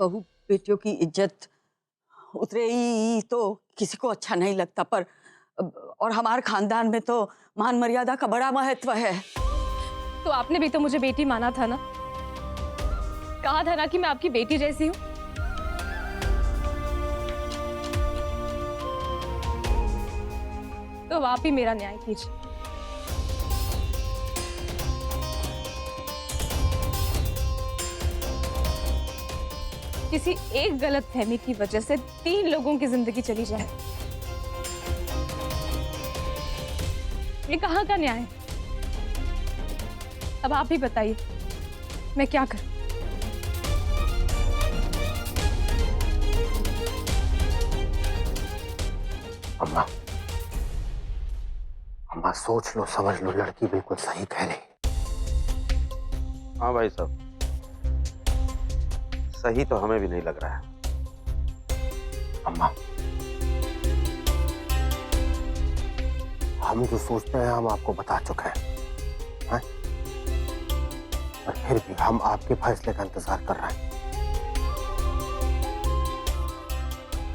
बहू बेटियों की इज्जत उतरे ही तो किसी को अच्छा नहीं लगता, पर और हमारे खानदान में तो मान मर्यादा का बड़ा महत्व है। तो आपने भी तो मुझे बेटी माना था ना, कहा था ना कि मैं आपकी बेटी जैसी हूँ। तो अब आप ही मेरा न्याय कीजिए। किसी एक गलतफहमी की वजह से 3 लोगों की जिंदगी चली जाए, ये कहाँ का न्याय है? अब आप ही बताइए, मैं क्या करूं? अम्मा, अम्मा सोच लो, समझ लो, लड़की बिल्कुल सही कह रही। हाँ भाई साहब, सही तो हमें भी नहीं लग रहा है। अम्मा, हम जो सोचते हैं हम आपको बता चुके हैं, और फिर भी हम आपके फैसले का इंतजार कर रहे हैं।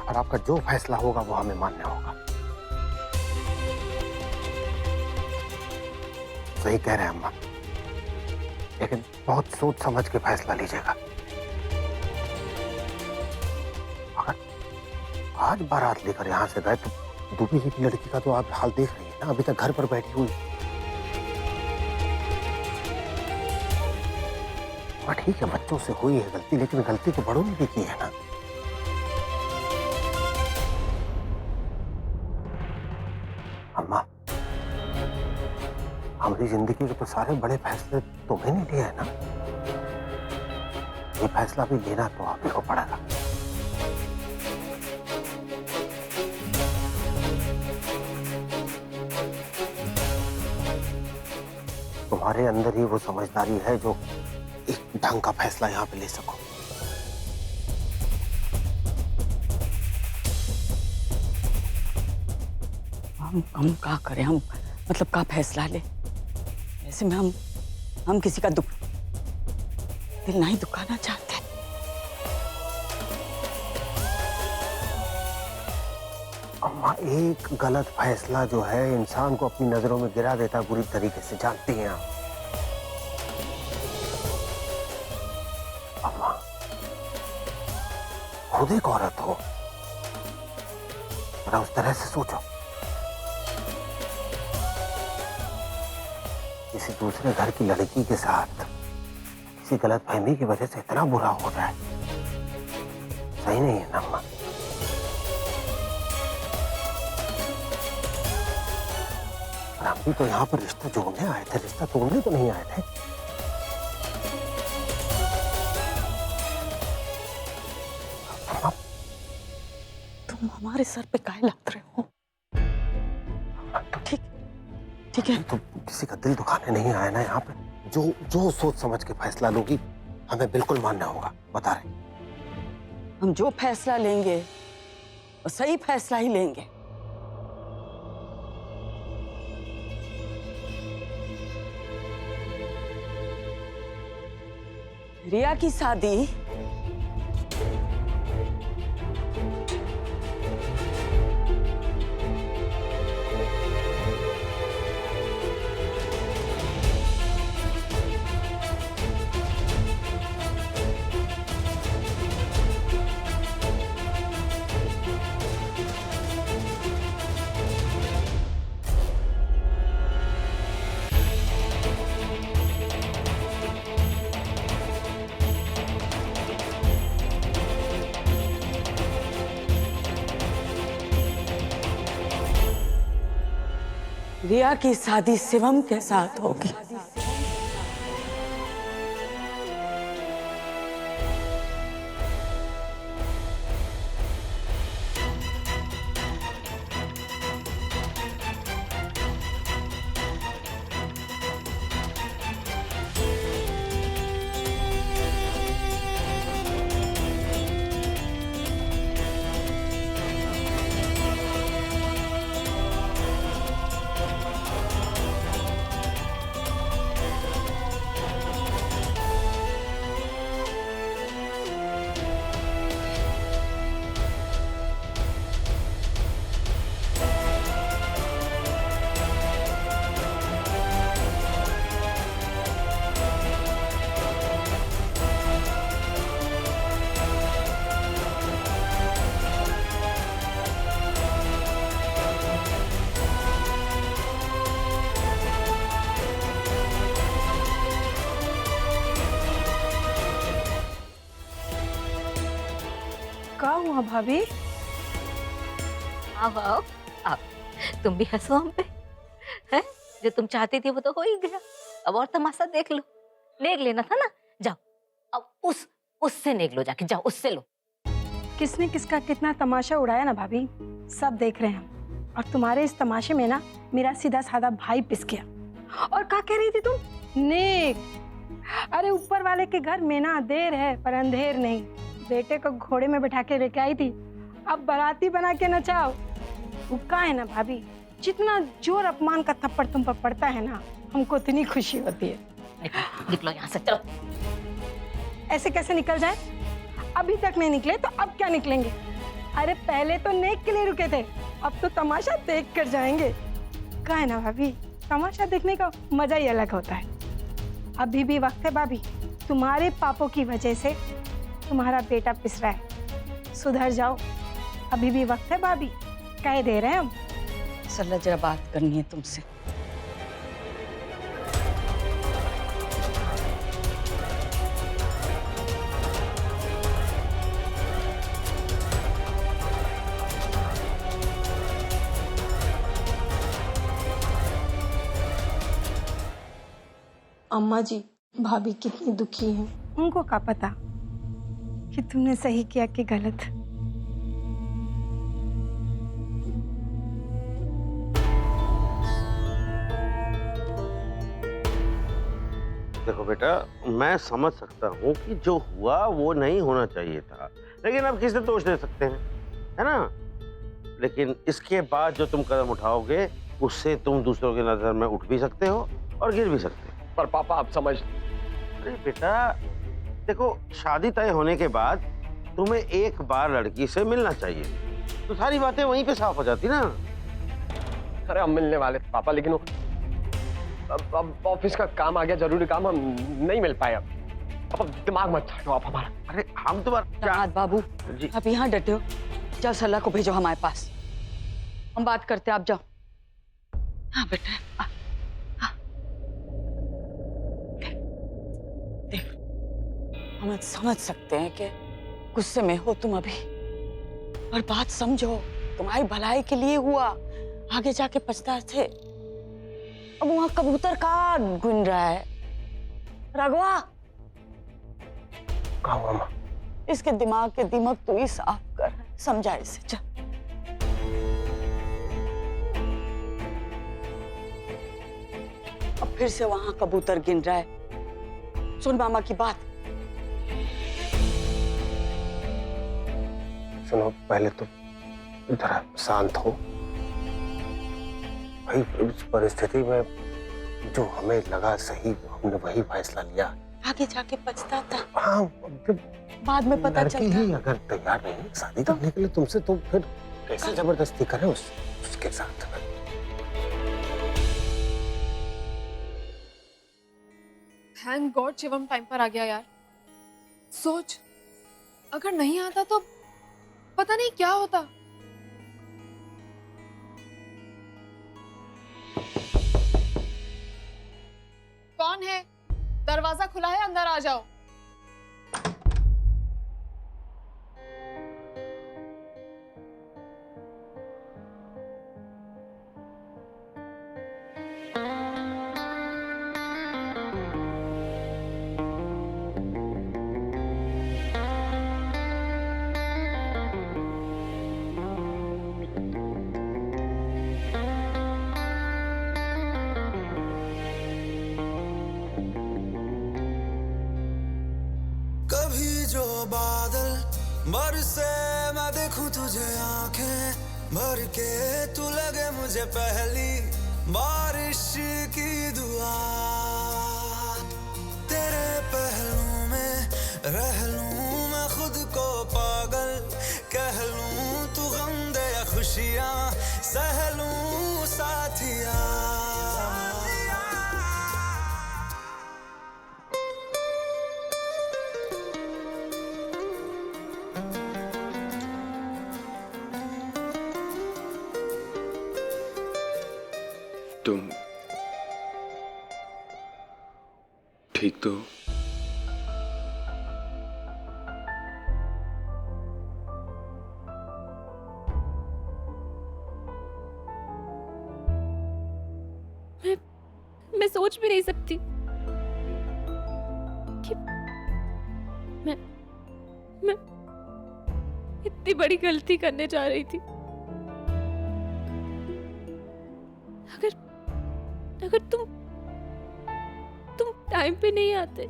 और आपका जो फैसला होगा वो हमें मान्य होगा। सही कह रहे हैं अम्मा, लेकिन बहुत सोच समझ के फैसला लीजिएगा। अगर आज बारात लेकर यहाँ से गए तो दूबी जी की लड़की का तो आप हाल देख रही है ना, अभी तक घर पर बैठी हुई। और ठीक है, बच्चों से हुई है गलती, लेकिन गलती तो बड़ों ने भी की है ना। अम्मा, हमारी जिंदगी के तो सारे बड़े फैसले तुम्हें नहीं लिए है ना, ये फैसला भी लेना तो आप ही को पड़ेगा। तुम्हारे अंदर ही वो समझदारी है जो एक ढंग का फैसला यहाँ पे ले सको। हम क्या करें? हम मतलब का फैसला ले? ऐसे में हम किसी का दिल नहीं दुखाना चाहते। अम्मा, एक गलत फैसला जो है इंसान को अपनी नजरों में गिरा देता है बुरी तरीके से, जानती हैं आप। अम्मा, खुद एक औरत हो, जरा उस तरह से सोचो। किसी दूसरे घर की लड़की के साथ किसी गलतफहमी की वजह से इतना बुरा हो जाए, सही नहीं है ना अम्मा। और हम भी तो यहाँ पर रिश्ता जोड़ने आए थे, रिश्ता तोड़ने तो नहीं आए थे। अम्मा, तुम हमारे सर पे काहे लग रहे हो? ठीक है, तो किसी का दिल दुखाने नहीं आया ना यहाँ पे। जो जो सोच समझ के फैसला लोगी हमें बिल्कुल मानना होगा, बता रहे। हम जो फैसला लेंगे वो सही फैसला ही लेंगे। रिया की शादी रिया की शादी शिवम के साथ होगी। हुआ भाभी? आओ आओ आओ, तुम भी हंसो हम पे। है जो तुम चाहती थी वो तो हो ही गया, अब और तमाशा देख लो। नेक लेना था ना, जाओ अब उससे नेक लो, जाके जाओ उससे लो। किसने किसका कितना तमाशा उड़ाया ना भाभी, सब देख रहे हैं। और तुम्हारे इस तमाशे में ना मेरा सीधा साधा भाई पिस गया। और क्या कह रही थी तुम? नेक? अरे ऊपर वाले के घर में ना देर है पर अंधेर नहीं। बेटे को घोड़े में बैठा के लेके आई थी, अब बाराती बना के नचाओ। वो का है ना भाभी, जितना जोर अपमान का थप्पड़ तुम पर पड़ता है ना, हमको उतनी खुशी होती है। निकलो यहाँ से, चलो। ऐसे कैसे निकल जाए? अभी तक नहीं निकले तो अब क्या निकलेंगे? अरे पहले तो नेक के लिए रुके थे, अब तो तमाशा देख कर जाएंगे। का है ना भाभी, तमाशा देखने का मजा ही अलग होता है। अभी भी वक्त है भाभी, तुम्हारे पापों की वजह से तुम्हारा बेटा पिस रहा है, सुधर जाओ। अभी भी वक्त है भाभी, कह दे रहे हैं हम। सरला जरा बात करनी है तुमसे। अम्मा जी, भाभी कितनी दुखी हैं, उनको क्या पता कि तुमने सही किया कि गलत। देखो बेटा, मैं समझ सकता हूँ कि जो हुआ वो नहीं होना चाहिए था, लेकिन अब किसे दोष दे सकते हैं, है ना? लेकिन इसके बाद जो तुम कदम उठाओगे उससे तुम दूसरों की नजर में उठ भी सकते हो और गिर भी सकते हो। पर पापा आप समझ। अरे बेटा देखो, शादी तय होने के बाद तुम्हें एक बार लड़की से मिलना चाहिए, तो सारी बातें वहीं पे साफ हो जाती ना। अरे हम मिलने वाले थे पापा, लेकिन वो अब ऑफिस का काम आ गया, जरूरी काम, हम नहीं मिल पाए। अब दिमाग मत चाटो आप हमारा। अरे हम तुम्हारा दामाद बाबू जी। आप यहाँ डटे हो, जाओ सरला को भेजो हमारे पास, हम बात करते हैं। आप जाओ। हाँ बेटा, देख हम समझ सकते हैं कि गुस्से में हो तुम अभी, पर बात समझो, तुम्हारी भलाई के लिए हुआ, आगे जाके पछताते। अब वहां कबूतर का गुन रहा है। राघवा, कहा हुआ माँ? इसके दिमाग के दिमाग तू ही साफ कर, समझा इसे। चल अब फिर से वहां कबूतर गिन रहा है। सुन मामा की बात। सुनो, पहले तो जरा शांत हो भाई। इस परिस्थिति में जो हमें लगा सही, हमने वही फैसला लिया। आगे जाके पछताता। हाँ, जब बाद में पता लड़की चलता। ही अगर तैयार नहीं है शादी करने के लिए तुमसे, तो फिर कैसे जबरदस्ती करें उसके साथ? थैंक गॉड शिवम टाइम पर आ गया यार। सोच, अगर नहीं आता तो पता नहीं क्या होता। कौन है? दरवाजा खुला है, अंदर आ जाओ। कभी जो बादल बरसे मैं देखूं तुझे आंखें भर के, तू लगे मुझे पहली बारिश की दुआ। तेरे पहलू में रह लूं मैं खुद को पागल, कह लूं तू गम दे या खुशियां सह लूं साथिया। तुम ठीक तो? मैं सोच भी नहीं सकती कि मैं इतनी बड़ी गलती करने जा रही थी। अगर तुम टाइम पे नहीं आते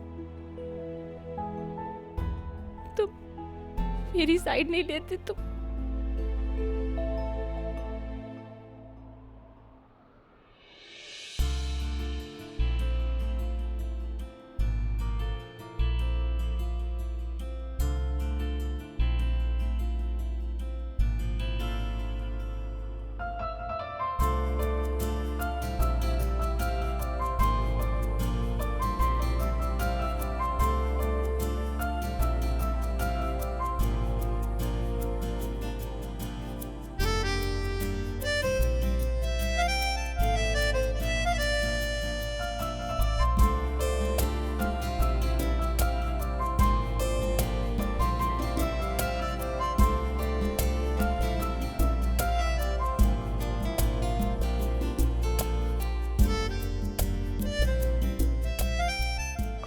तो मेरी साइड नहीं लेते तो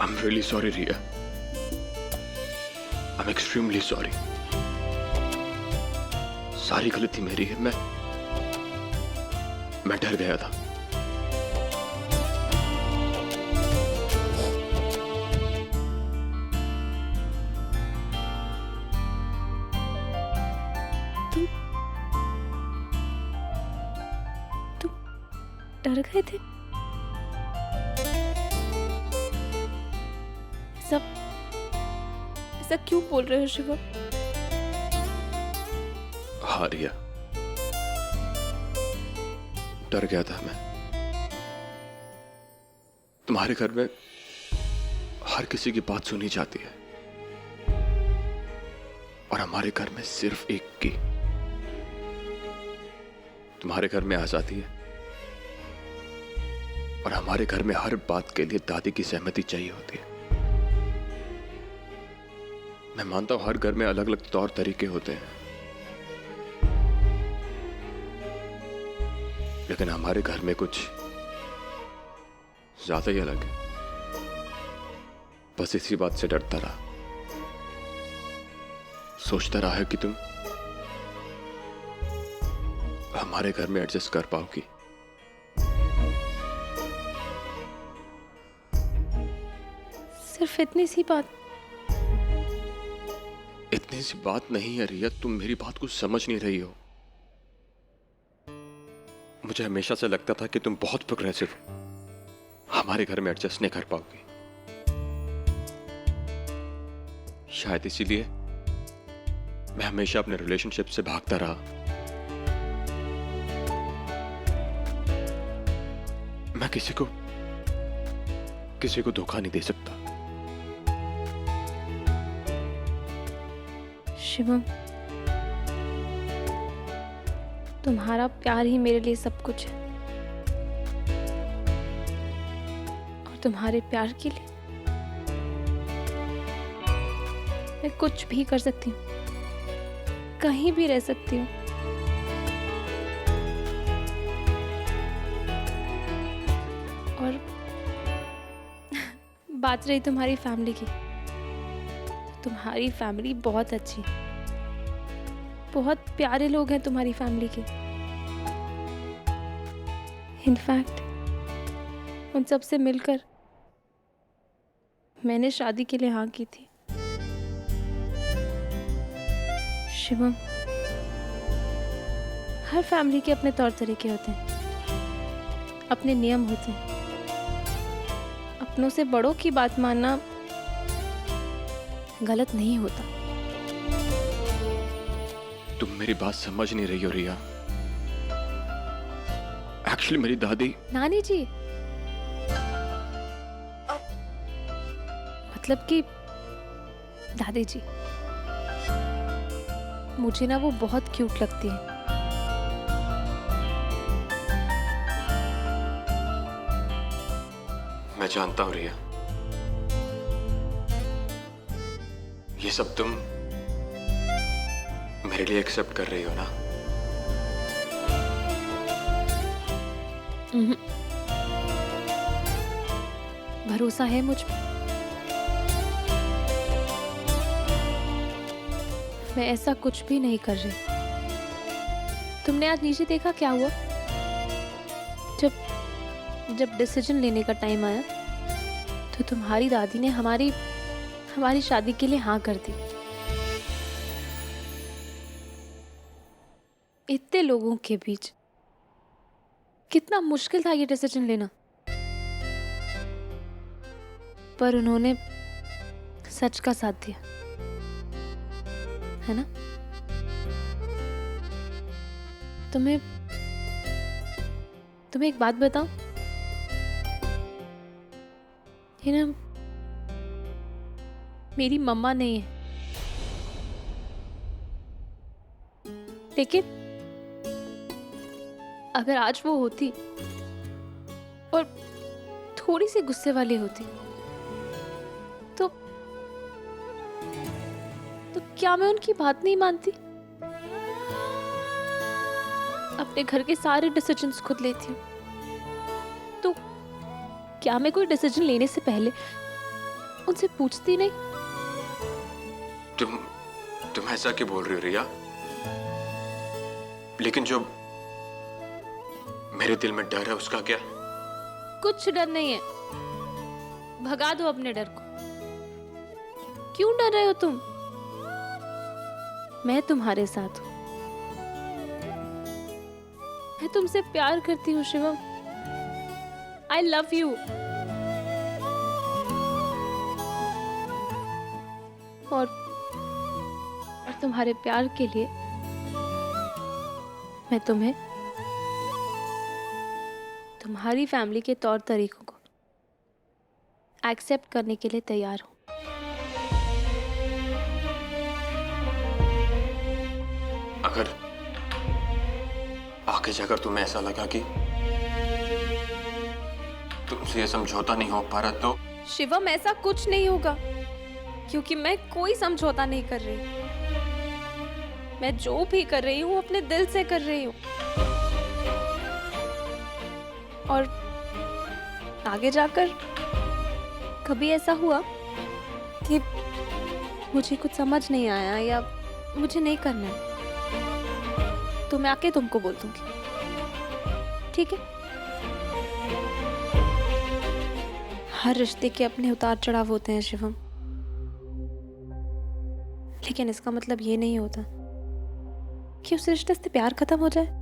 I'm really sorry, Riya. I'm extremely sorry. सारी गलती मेरी है। मैं डर गया था। तुम डर गए थे? ऐसा क्यों बोल रहे हो शिवम? हाँ रिया, डर गया था मैं। तुम्हारे घर में हर किसी की बात सुनी जाती है और हमारे घर में सिर्फ एक की। तुम्हारे घर में आजादी है और हमारे घर में हर बात के लिए दादी की सहमति चाहिए होती है। मैं मानता हूं हर घर में अलग अलग तौर तरीके होते हैं, लेकिन हमारे घर में कुछ ज्यादा ही अलग है। बस इसी बात से डरता रहा, सोचता रहा है कि तुम हमारे घर में एडजस्ट कर पाओगी। सिर्फ इतनी सी बात? इतनी सी बात नहीं है रिया, तुम मेरी बात को समझ नहीं रही हो। मुझे हमेशा से लगता था कि तुम बहुत प्रोग्रेसिव हो, हमारे घर में एडजस्ट नहीं कर पाओगी। शायद इसीलिए मैं हमेशा अपने रिलेशनशिप से भागता रहा। मैं किसी को धोखा नहीं दे सकता। शिवम, तुम्हारा प्यार ही मेरे लिए सब कुछ है और तुम्हारे प्यार के लिए मैं कुछ भी कर सकती हूँ, कहीं भी रह सकती हूँ। और बात रही तुम्हारी फैमिली की, तुम्हारी फैमिली बहुत अच्छी, बहुत प्यारे लोग हैं तुम्हारी फैमिली के। इनफैक्ट उन सब से मिलकर मैंने शादी के लिए हाँ की थी। शिवम, हर फैमिली के अपने तौर तरीके होते हैं, अपने नियम होते हैं। अपनों से बड़ों की बात मानना गलत नहीं होता। तुम मेरी बात समझ नहीं रही हो रिया। एक्चुअली मेरी दादी, नानी जी, मतलब कि दादी जी, मुझे ना वो बहुत क्यूट लगती है। मैं जानता हूं रिया, ये सब तुम मेरे लिए एक्सेप्ट कर रही हो ना? भरोसा है मुझ पर। मैं ऐसा कुछ भी नहीं कर रही। तुमने आज नीचे देखा क्या हुआ? जब डिसीजन लेने का टाइम आया तो तुम्हारी दादी ने हमारी शादी के लिए हाँ कर दी। इतने लोगों के बीच कितना मुश्किल था ये डिसीजन लेना, पर उन्होंने सच का साथ दिया, है ना? तुम्हें एक बात बताऊं? ये ना मेरी मम्मा नहीं है, लेकिन अगर आज वो होती और थोड़ी सी गुस्से वाली होती तो क्या मैं उनकी बात नहीं मानती? अपने घर के सारे डिसीजंस खुद लेती हूँ, तो क्या मैं कोई डिसीजन लेने से पहले उनसे पूछती नहीं? तुम ऐसा क्यों बोल रही हो रिया? लेकिन जो मेरे दिल में डर है उसका क्या? कुछ डर नहीं है, भगा दो अपने डर को। क्यों डर रहे हो तुम? मैं तुम्हारे साथ हूं। मैं तुमसे प्यार करती हूँ शिवम। I love you। और तुम्हारे प्यार के लिए मैं तुम्हें तुम्हारी फैमिली के तौर तरीकों को एक्सेप्ट करने के लिए तैयार हूं। अगर आगे जाकर तुम्हें ऐसा लगा कि तुमसे ये समझौता नहीं हो पा रहा तो? शिवम, ऐसा कुछ नहीं होगा, क्योंकि मैं कोई समझौता नहीं कर रही। मैं जो भी कर रही हूँ अपने दिल से कर रही हूँ, और आगे जाकर कभी ऐसा हुआ कि मुझे कुछ समझ नहीं आया या मुझे नहीं करना है तो मैं आके तुमको बोल दूंगी, ठीक है? हर रिश्ते के अपने उतार चढ़ाव होते हैं शिवम, लेकिन इसका मतलब ये नहीं होता कि उस रिश्ते से प्यार खत्म हो जाए।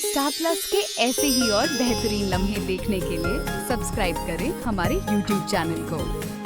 स्टार प्लस के ऐसे ही और बेहतरीन लम्हे देखने के लिए सब्सक्राइब करें हमारे YouTube चैनल को।